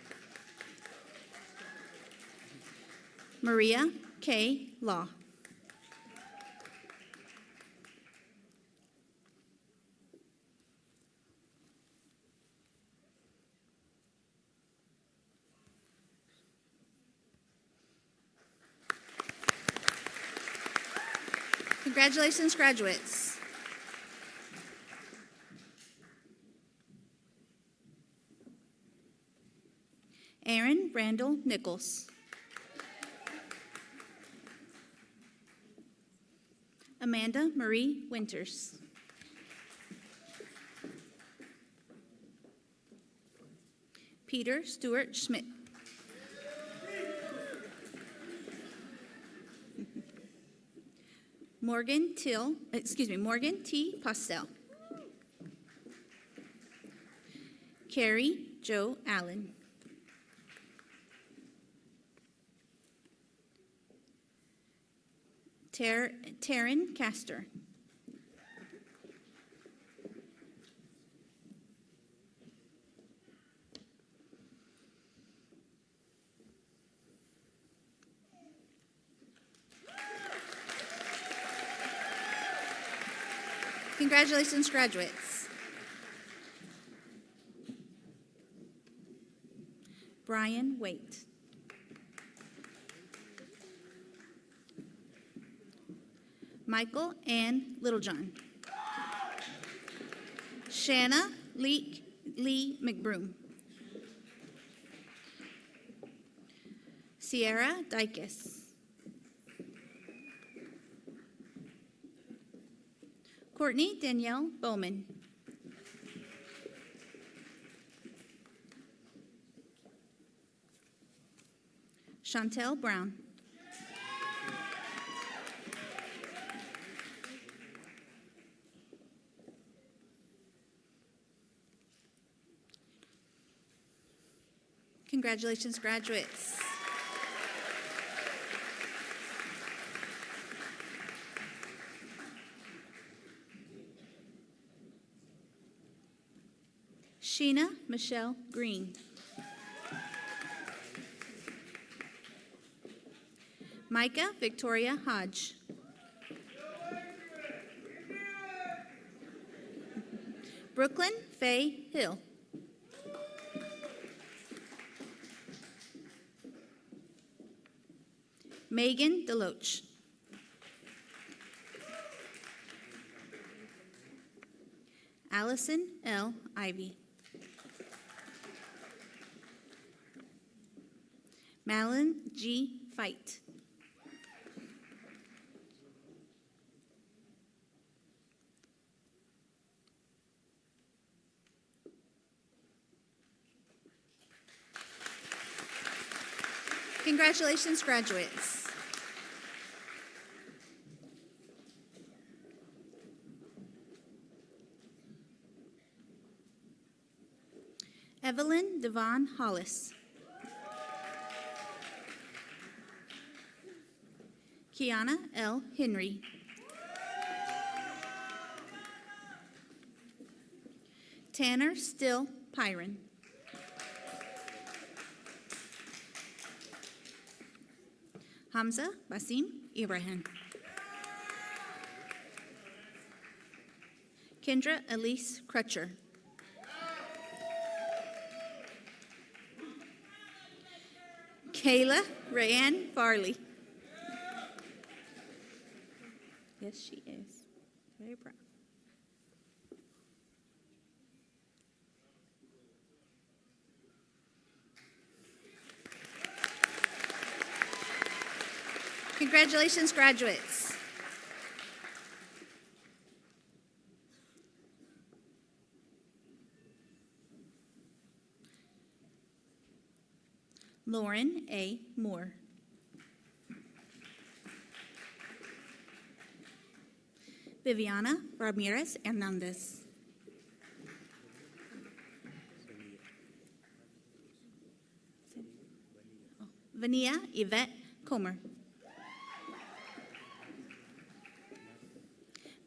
Maria K. Law. Congratulations, graduates. Aaron Randall Nichols. Amanda Marie Winters. Peter Stewart Schmidt. Morgan T. Postel. Carrie Joe Allen. Taryn Castor. Congratulations, graduates. Brian Waite. Michael Ann Littlejohn. Shanna Lee McBroom. Sierra Dykes. Courtney Danielle Bowman. Chantel Brown. Congratulations, graduates. Sheena Michelle Green. Micah Victoria Hodge. Brooklyn Faye Hill. Megan Deloach. Allison L. Ivy. Malin G. Fight. Congratulations, graduates. Evelyn Devon Hollis. Kiana L. Henry. Tanner Still Pyron. Hamza Basim Ibrahim. Kendra Elise Crutcher. Kayla Rayanne Farley. Yes, she is. Very proud. Congratulations, graduates. Lauren A. Moore. Viviana Ramirez Hernandez. Vania Yvette Comer.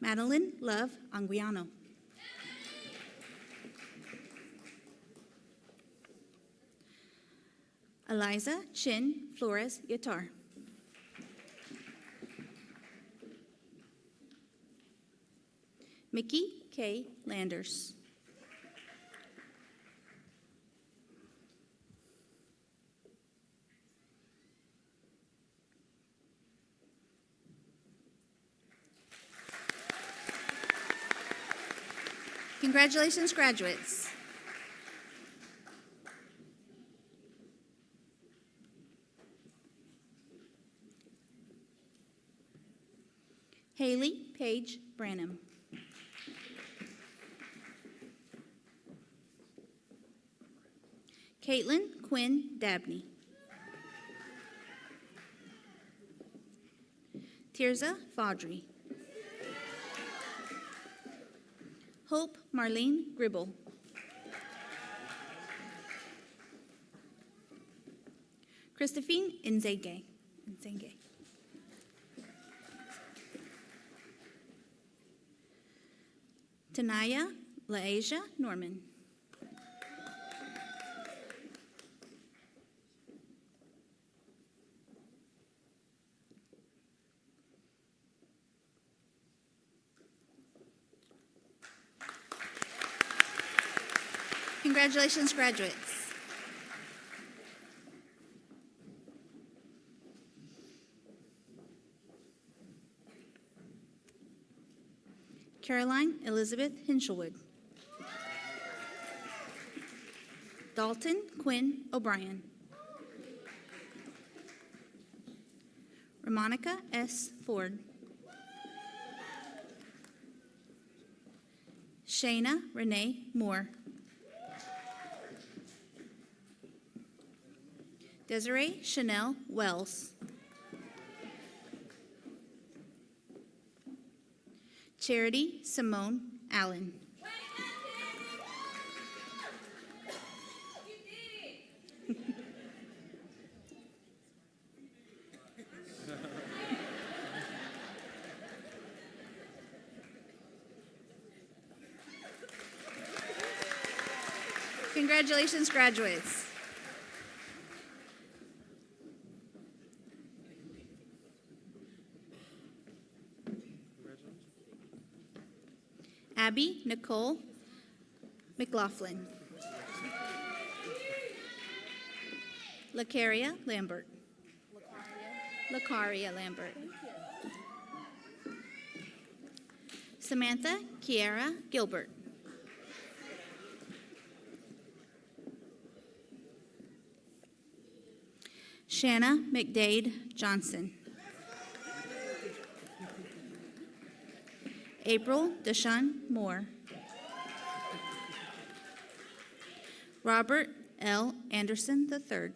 Madeline Love Anguiano. Eliza Chin Flores Yatar. Mickey K. Landers. Congratulations, graduates. Haley Paige Branham. Caitlin Quinn Dabney. Tirza Faudry. Hope Marlene Gribble. Christophine Nzenge. Tanaya Laasia Norman. Congratulations, graduates. Caroline Elizabeth Hinshelwood. Dalton Quinn O'Brien. Ramonica S. Ford. Shayna Renee Moore. Desiree Chanel Wells. Charity Simone Allen. Congratulations, graduates. Abby Nicole McLaughlin. Lacaria Lambert. Lacaria Lambert. Samantha Kiara Gilbert. Shanna McDade Johnson. April Deshawn Moore. Robert L. Anderson III.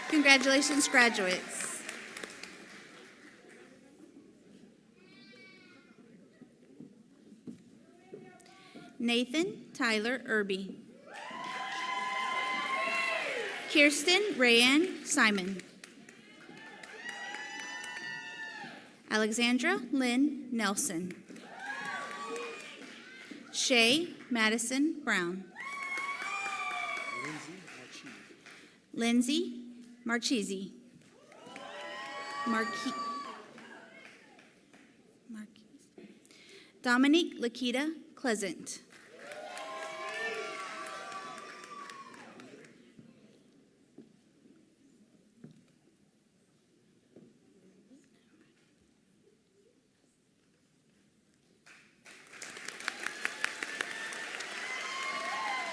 Congratulations, graduates. Nathan Tyler Irby. Kirsten Rayanne Simon. Alexandra Lynn Nelson. Shay Madison Brown. Lindsay Marchese. Dominique Lakita Pleasant.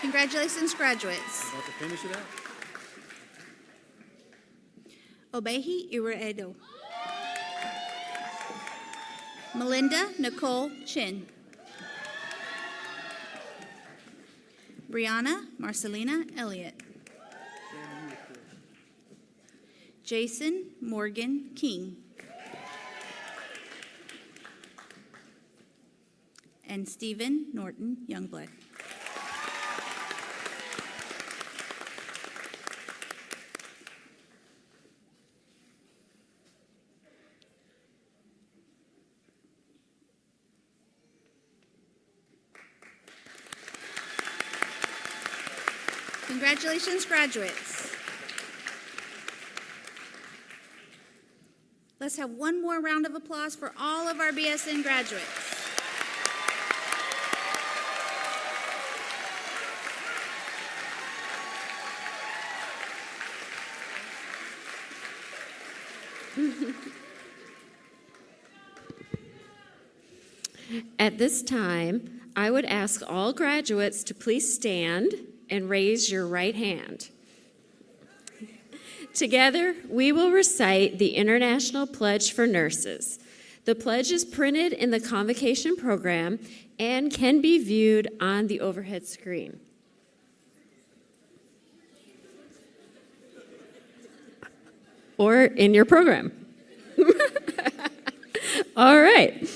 Congratulations, graduates. About to finish it out. Obehi Iruedo. Melinda Nicole Chin. Brianna Marcelina Elliott. Jason Morgan King. And Stephen Norton Youngblood. Congratulations, graduates. Let's have one more round of applause for all of our BSN graduates. At this time, I would ask all graduates to please stand and raise your right hand. Together, we will recite the International Pledge for Nurses. The pledge is printed in the Convocation program and can be viewed on the overhead screen. Or in your program. All right.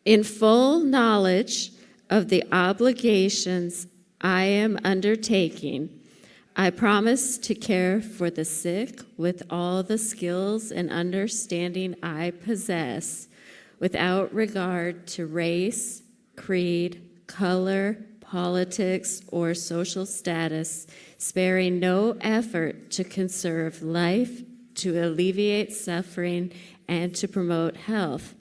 In full knowledge of the obligations I am undertaking, I promise to care for the sick with all the skills and understanding I possess, without regard to race, creed, color, politics, or social status, sparing no effort to conserve life, to alleviate suffering, and to promote health.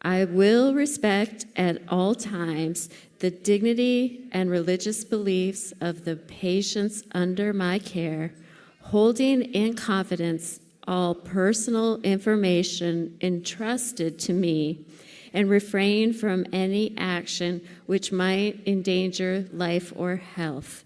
I will respect at all times the dignity and religious beliefs of the patients under my care, holding in confidence all personal information entrusted to me, and refrain from any action which might endanger life or health.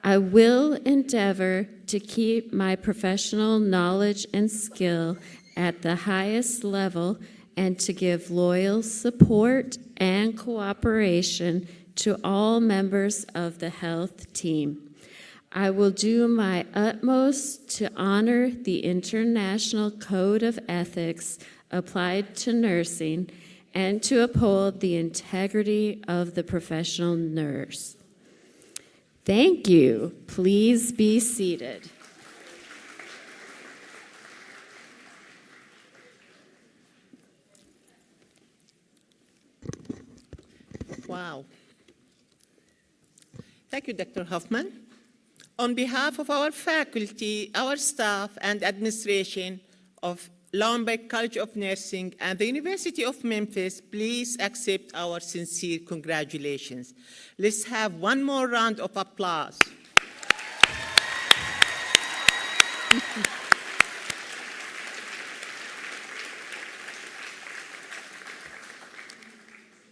I will endeavor to keep my professional knowledge and skill at the highest level and to give loyal support and cooperation to all members of the health team. I will do my utmost to honor the International Code of Ethics applied to nursing and to uphold the integrity of the professional nurse. Thank you. Please be seated. Wow. Thank you, Dr. Hoffman. On behalf of our faculty, our staff, and administration of Lauenberg College of Nursing and the University of Memphis, please accept our sincere congratulations. Let's have one more round of applause.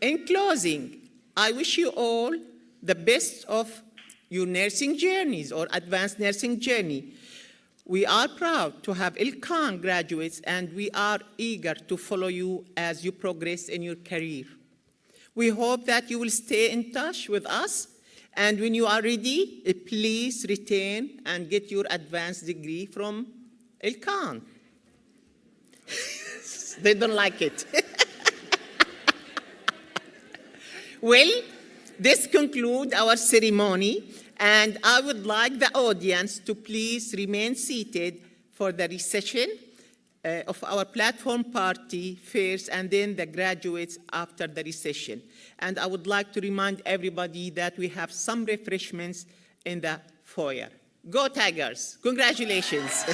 In closing, I wish you all the best of your nursing journeys or advanced nursing journey. We are proud to have LCON graduates, and we are eager to follow you as you progress in your career. We hope that you will stay in touch with us, and when you are ready, please retain and get your advanced degree from LCON. They don't like it. Well, this concludes our ceremony, and I would like the audience to please remain seated for the reception of our platform party first, and then the graduates after the reception. And I would like to remind everybody that we have some refreshments in the foyer. Go Tigers! Congratulations.